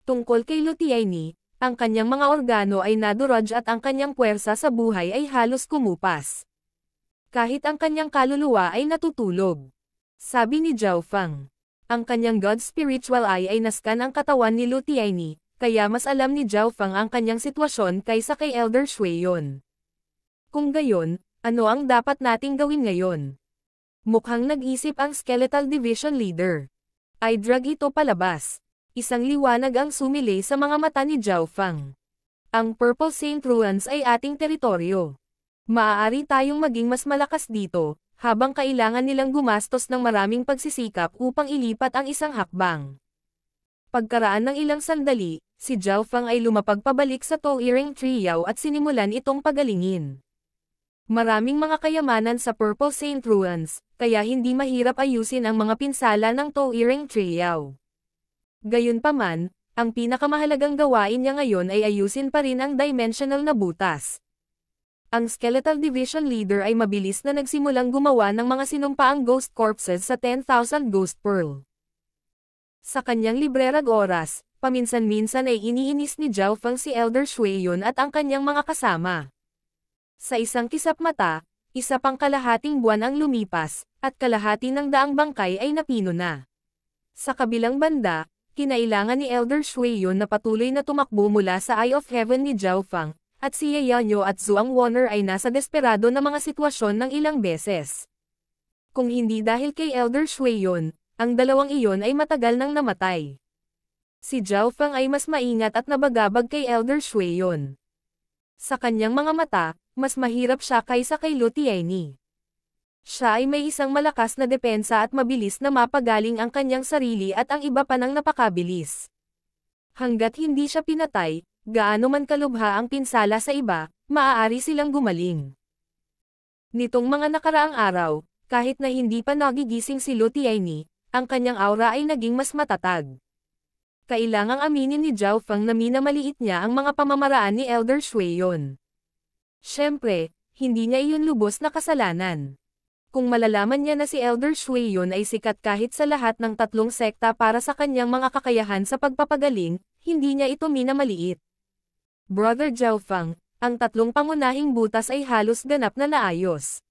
Tungkol kay Lu Tianyi, ang kanyang mga organo ay nadurog at ang kanyang puwersa sa buhay ay halos kumupas. Kahit ang kanyang kaluluwa ay natutulog. Sabi ni Zhao Fang. Ang kanyang God Spiritual Eye ay naskan ang katawan ni Lu Tianyi, kaya mas alam ni Zhao Fang ang kanyang sitwasyon kaysa kay Elder Shuiyon. Kung gayon, ano ang dapat nating gawin ngayon? Mukhang nag-isip ang Skeletal Division Leader. Ay drag ito palabas. Isang liwanag ang sumili sa mga mata ni Zhao Fang. Ang Purple Saint Ruins ay ating teritoryo. Maaari tayong maging mas malakas dito, habang kailangan nilang gumastos ng maraming pagsisikap upang ilipat ang isang hakbang. Pagkaraan ng ilang sandali, si Zhao Fang ay lumapag pabalik sa Towering Triao at sinimulan itong pagalingin. Maraming mga kayamanan sa Purple Saint Ruins, kaya hindi mahirap ayusin ang mga pinsala ng Towering Triao. Gayunpaman, ang pinakamahalagang gawain niya ngayon ay ayusin pa rin ang dimensional na butas. Ang Skeletal Division Leader ay mabilis na nagsimulang gumawa ng mga sinumpaang Ghost Corpses sa 10,000 Ghost Pearl. Sa kanyang librerag oras, paminsan-minsan ay iniinis ni Zhao Fang si Elder Shuiyon at ang kanyang mga kasama. Sa isang kisap mata, isa pang kalahating buwan ang lumipas, at kalahati ng daang bangkay ay napino na. Sa kabilang banda, kinailangan ni Elder Shuiyon na patuloy na tumakbo mula sa Eye of Heaven ni Zhao Fang, at si Ye Yanyo at Zhuang Wonner ay nasa desperado na mga sitwasyon ng ilang beses. Kung hindi dahil kay Elder Shuiyon, ang dalawang iyon ay matagal nang namatay. Si Zhao Fang ay mas maingat at nabagabag kay Elder Shuiyon. Sa kanyang mga mata, mas mahirap siya kaysa kay Lu Tianyi. Siya ay may isang malakas na depensa at mabilis na mapagaling ang kanyang sarili at ang iba pa ng napakabilis. Hanggat hindi siya pinatay, gaano man kalubha ang pinsala sa iba, maaari silang gumaling. Nitong mga nakaraang araw, kahit na hindi pa nagigising si Lu Tianyi, ang kanyang aura ay naging mas matatag. Kailangang aminin ni Zhao Fang na minamaliit niya ang mga pamamaraan ni Elder Shuiyon. Siyempre, hindi niya iyon lubos na kasalanan. Kung malalaman niya na si Elder Shuiyon ay sikat kahit sa lahat ng tatlong sekta para sa kanyang mga kakayahan sa pagpapagaling, hindi niya ito minamaliit. Brother Zhao Fang, ang tatlong pangunahing butas ay halos ganap na naayos.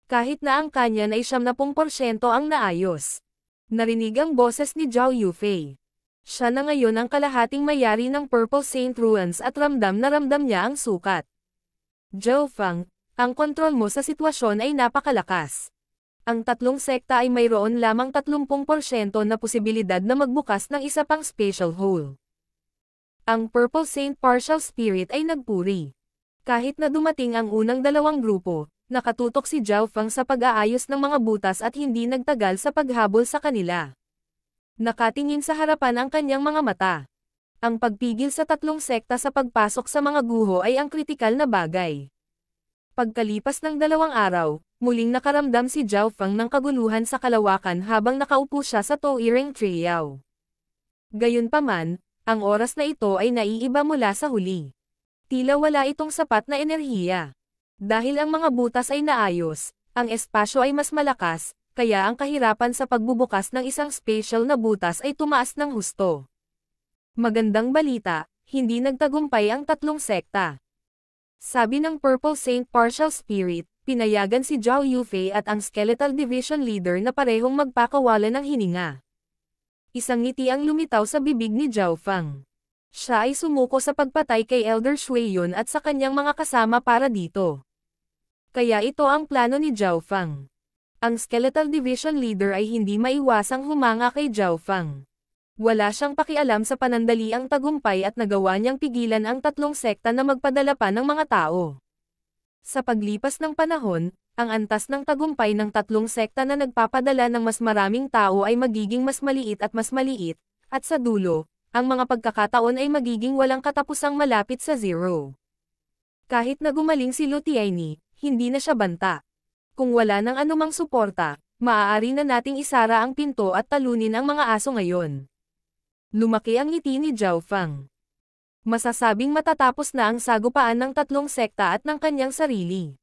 Kahit na ang kanyan ay 70% ang naayos. Narinig ang boses ni Zhao Yufei. Siya na ngayon ang kalahating mayari ng Purple Saint Ruins at ramdam na ramdam niya ang sukat. Zhao Fang, ang kontrol mo sa sitwasyon ay napakalakas. Ang tatlong sekta ay mayroon lamang 30% na posibilidad na magbukas ng isa pang special hole. Ang Purple Saint Partial Spirit ay nagpuri. Kahit na dumating ang unang dalawang grupo, nakatutok si Zhao Feng sa pag-aayos ng mga butas at hindi nagtagal sa paghabol sa kanila. Nakatingin sa harapan ang kanyang mga mata. Ang pagpigil sa tatlong sekta sa pagpasok sa mga guho ay ang kritikal na bagay. Pagkalipas ng 2 araw, muling nakaramdam si Zhao Feng ng kaguluhan sa kalawakan habang nakaupo siya sa Toiring Triao. Gayunpaman, ang oras na ito ay naiiba mula sa huli. Tila wala itong sapat na enerhiya. Dahil ang mga butas ay naayos, ang espasyo ay mas malakas, kaya ang kahirapan sa pagbubukas ng isang special na butas ay tumaas ng husto. Magandang balita, hindi nagtagumpay ang tatlong sekta. Sabi ng Purple Saint Partial Spirit, pinayagan si Zhao Yufei at ang Skeletal Division Leader na parehong magpakawalan ng hininga. Isang ngiti ang lumitaw sa bibig ni Zhao Feng. Siya ay sumuko sa pagpatay kay Elder Shui Yun at sa kanyang mga kasama para dito. Kaya ito ang plano ni Zhao Feng. Ang Skeletal Division Leader ay hindi maiwasang humanga kay Zhao Feng. Wala siyang pakialam sa panandaliang tagumpay at nagawa niyang pigilan ang tatlong sekta na magpadala pa ng mga tao. Sa paglipas ng panahon, ang antas ng tagumpay ng tatlong sekta na nagpapadala ng mas maraming tao ay magiging mas maliit, at sa dulo, ang mga pagkakataon ay magiging walang katapusang malapit sa zero. Kahit na gumaling si Lutiaini, hindi na siya banta. Kung wala ng anumang suporta, maaari na nating isara ang pinto at talunin ang mga aso ngayon. Lumaki ang ngiti ni Zhao Feng. Masasabing matatapos na ang sagupaan ng tatlong sekta at ng kanyang sarili.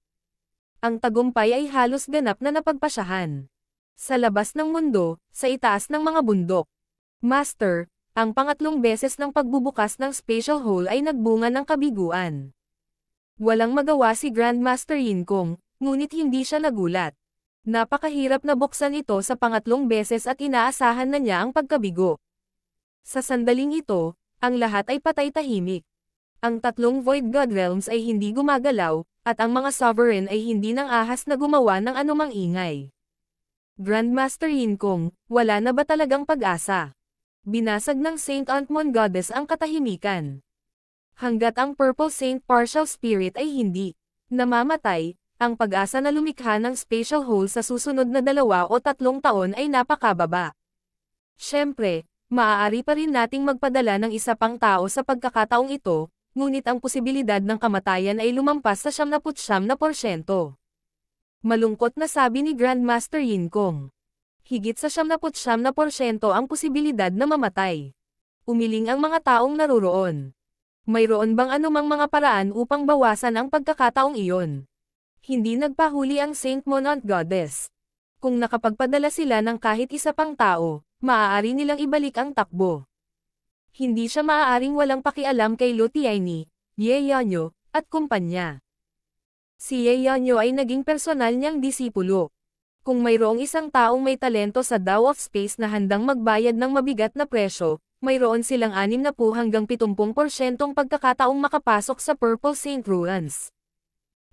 Ang tagumpay ay halos ganap na napagpasyahan. Sa labas ng mundo, sa itaas ng mga bundok. Master, ang pangatlong beses ng pagbubukas ng special hole ay nagbunga ng kabiguan. Walang magawa si Grandmaster Yin Kong, ngunit hindi siya nagulat. Napakahirap na buksan ito sa pangatlong beses at inaasahan na niya ang pagkabigo. Sa sandaling ito, ang lahat ay patay tahimik. Ang tatlong Void God Realms ay hindi gumagalaw, at ang mga Sovereign ay hindi nang ahas na gumawa ng anumang ingay. Grandmaster Yin Kong, wala na ba talagang pag-asa? Binasag ng Saint Antmon Goddess ang katahimikan. Hanggat ang Purple Saint Partial Spirit ay hindi namamatay, ang pag-asa na lumikha ng special hole sa susunod na 2 o 3 taon ay napakababa. Siyempre, maaari pa rin nating magpadala ng isa pang tao sa pagkakataong ito, ngunit ang posibilidad ng kamatayan ay lumampas sa 99%. Malungkot na sabi ni Grandmaster Yin Kong. Higit sa 99% ang posibilidad na mamatay. Umiling ang mga taong naruroon. Mayroon bang anumang mga paraan upang bawasan ang pagkakataong iyon? Hindi nagpahuli ang Saint Monant Goddess. Kung nakapagpadala sila ng kahit isa pang tao, maaari nilang ibalik ang takbo. Hindi siya maaaring walang pakialam kay Lutiaini, Ye Yanyo, at kumpanya. Si Ye Yanyo ay naging personal niyang disipulo. Kung mayroong isang taong may talento sa Dao of Space na handang magbayad ng mabigat na presyo, mayroon silang 60 hanggang 70% pagkakataong makapasok sa Purple Saint Ruins.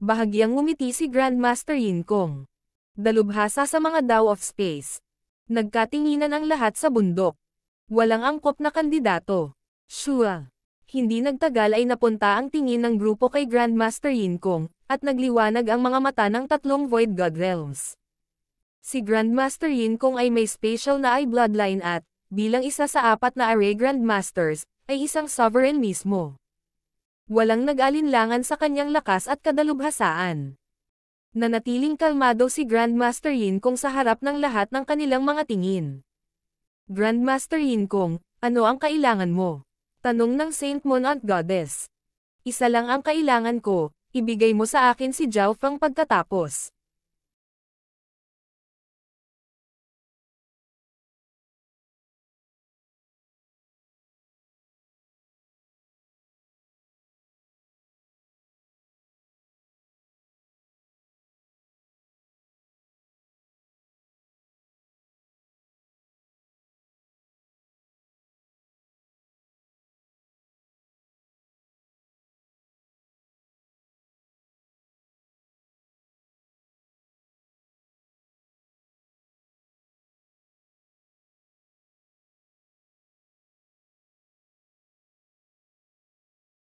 Bahagyang ngumiti si Grandmaster Yin Kong. Dalubhasa sa mga Dao of Space. Nagkatinginan ang lahat sa bundok. Walang angkop na kandidato. Shua. Hindi nagtagal ay napunta ang tingin ng grupo kay Grandmaster Yin Kong, at nagliwanag ang mga mata ng tatlong Void God Realms. Si Grandmaster Yin Kong ay may special na eye bloodline at, bilang isa sa 4 na array Grandmasters, ay isang sovereign mismo. Walang nag-alinlangan sa kanyang lakas at kadalubhasaan. Nanatiling kalmado si Grandmaster Yin Kong sa harap ng lahat ng kanilang mga tingin. Grandmaster Yin Kong, ano ang kailangan mo? Tanong ng Saint Monant Goddess. Isa lang ang kailangan ko, ibigay mo sa akin si Zhao Feng pagkatapos.